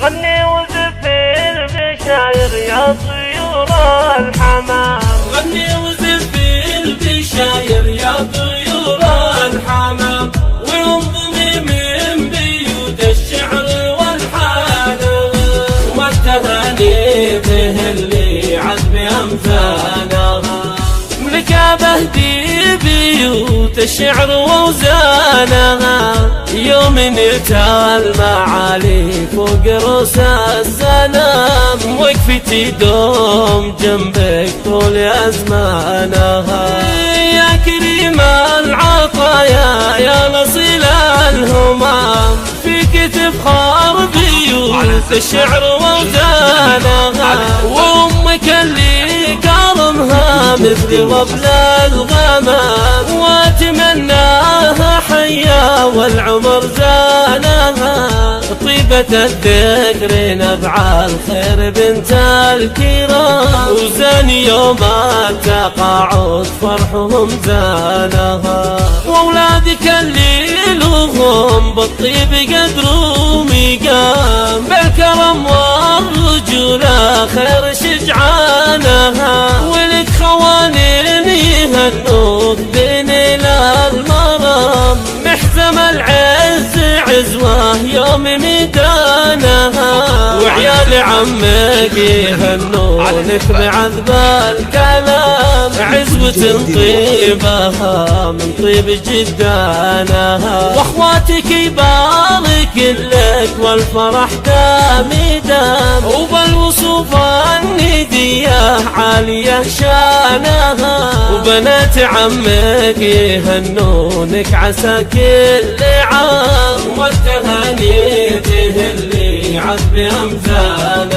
غني وزفير بشاير يا طيور الحمام، غني وزفير بشاير يا طيور الحمام، وانظمي من بيوت الشعر والحانة، والتهاني به اللي عذب أمثالها، ملكة بهدي بيوت الشعر ووزانها، يوم نتا المعالي فوق رؤوس السلام، وقفتي دوم جنبك طول أزمانها، يا كريم العطايا يا نصيل الهمام، فيك تفخر بيوت الشعر ووزانها، وأمك اللي كرمها مثل وبل الغمام، واتمناها حيا والعمر زانها، طيبة الذكر نبع الخير بنت الكرام، وزان يوم التقاعد فرحهم زانها، واولادك اللي لهم بالطيب قدروا مقام، بالكرم والرجولة خير شجعانها، ولك خوانين يهنوك بنيل المرام، محزم العز عزوه يوم ميدانها، وعيال عمك يهنونك بعذب الكلام، عزوة طيبها من طيب جدانها، واخواتك يبارك لك والفرح دام دام، وبالوصوف الندية عالية شانها، وبنات عمك يهنونك عسى كل عام، والتهاني به اللي عذب أمثالها.